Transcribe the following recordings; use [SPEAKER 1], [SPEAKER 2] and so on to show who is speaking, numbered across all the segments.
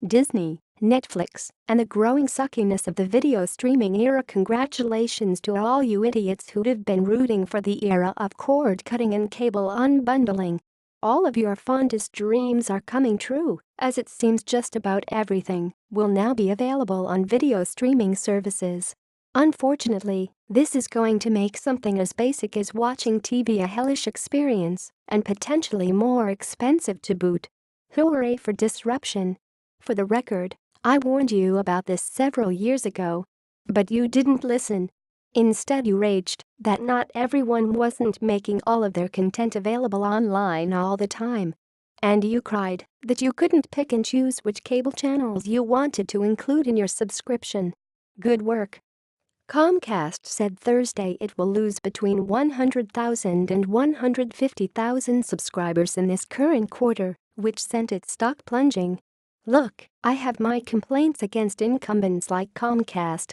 [SPEAKER 1] Disney, Netflix, and the growing suckiness of the video streaming era. Congratulations to all you idiots who'd have been rooting for the era of cord cutting and cable unbundling. All of your fondest dreams are coming true, as it seems just about everything will now be available on video streaming services. Unfortunately, this is going to make something as basic as watching TV a hellish experience and potentially more expensive to boot. Hooray for disruption. For the record, I warned you about this several years ago. But you didn't listen. Instead, you raged that not everyone wasn't making all of their content available online all the time. And you cried that you couldn't pick and choose which cable channels you wanted to include in your subscription. Good work. Comcast said Thursday it will lose between 100,000 and 150,000 subscribers in this current quarter, which sent its stock plunging. Look, I have my complaints against incumbents like Comcast.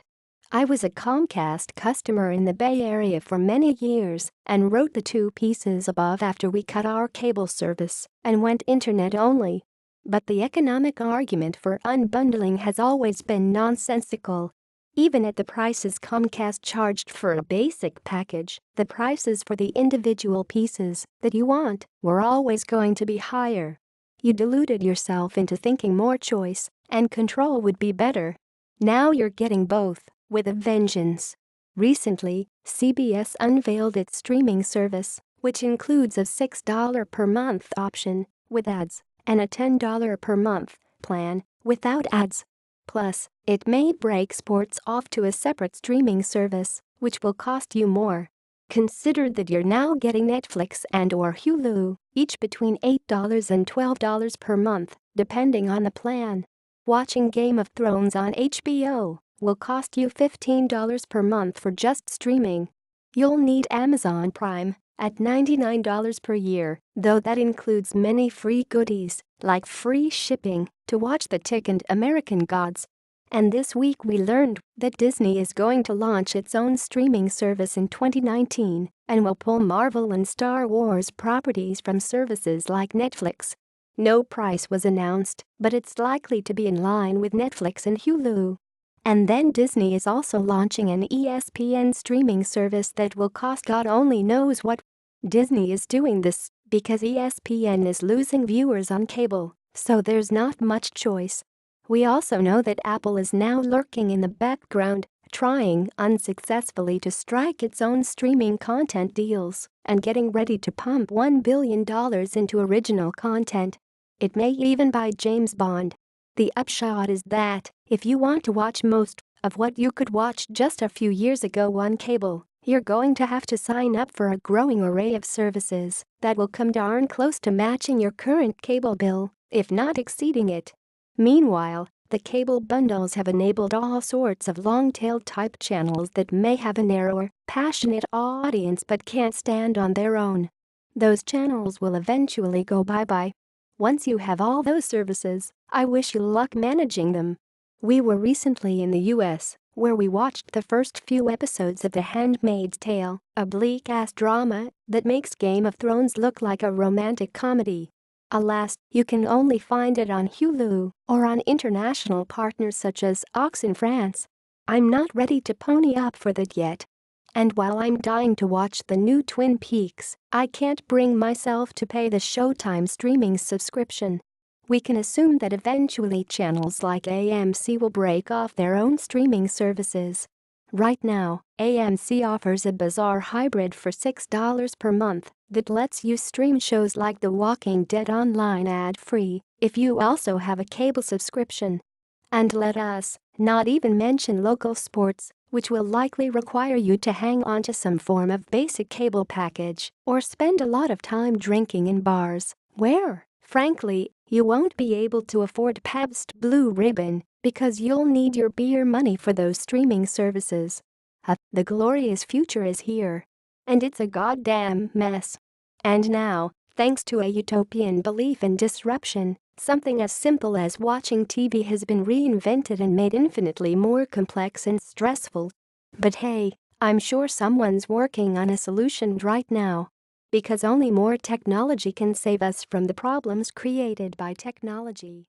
[SPEAKER 1] I was a Comcast customer in the Bay Area for many years and wrote the 2 pieces above after we cut our cable service and went internet only. But the economic argument for unbundling has always been nonsensical. Even at the prices Comcast charged for a basic package, the prices for the individual pieces that you want were always going to be higher. You deluded yourself into thinking more choice and control would be better. Now you're getting both, with a vengeance. Recently, CBS unveiled its streaming service, which includes a $6 per month option with ads and a $10 per month plan without ads. Plus, it may break sports off to a separate streaming service, which will cost you more. Consider that you're now getting Netflix and/or Hulu, each between $8 and $12 per month, depending on the plan. Watching Game of Thrones on HBO will cost you $15 per month for just streaming. You'll need Amazon Prime at $99 per year, though that includes many free goodies, like free shipping, to watch The Tick and American Gods. And this week we learned that Disney is going to launch its own streaming service in 2019 and will pull Marvel and Star Wars properties from services like Netflix. No price was announced, but it's likely to be in line with Netflix and Hulu. And then Disney is also launching an ESPN streaming service that will cost God only knows what. Disney is doing this because ESPN is losing viewers on cable, so there's not much choice. We also know that Apple is now lurking in the background, trying unsuccessfully to strike its own streaming content deals and getting ready to pump $1 billion into original content. It may even buy James Bond. The upshot is that if you want to watch most of what you could watch just a few years ago on cable, you're going to have to sign up for a growing array of services that will come darn close to matching your current cable bill, if not exceeding it. Meanwhile, the cable bundles have enabled all sorts of long-tail type channels that may have a narrower, passionate audience but can't stand on their own. Those channels will eventually go bye-bye. Once you have all those services, I wish you luck managing them. We were recently in the US, where we watched the first few episodes of The Handmaid's Tale, a bleak-ass drama that makes Game of Thrones look like a romantic comedy. Alas, you can only find it on Hulu or on international partners such as Ox in France. I'm not ready to pony up for that yet. And while I'm dying to watch the new Twin Peaks, I can't bring myself to pay the Showtime streaming subscription. We can assume that eventually channels like AMC will break off their own streaming services. Right now, AMC offers a bizarre hybrid for $6 per month that lets you stream shows like The Walking Dead online ad-free if you also have a cable subscription. And let us not even mention local sports, which will likely require you to hang on to some form of basic cable package or spend a lot of time drinking in bars, where, frankly, you won't be able to afford Pabst Blue Ribbon because you'll need your beer money for those streaming services. The glorious future is here. And it's a goddamn mess. And now, thanks to a utopian belief in disruption, something as simple as watching TV has been reinvented and made infinitely more complex and stressful. But hey, I'm sure someone's working on a solution right now. Because only more technology can save us from the problems created by technology.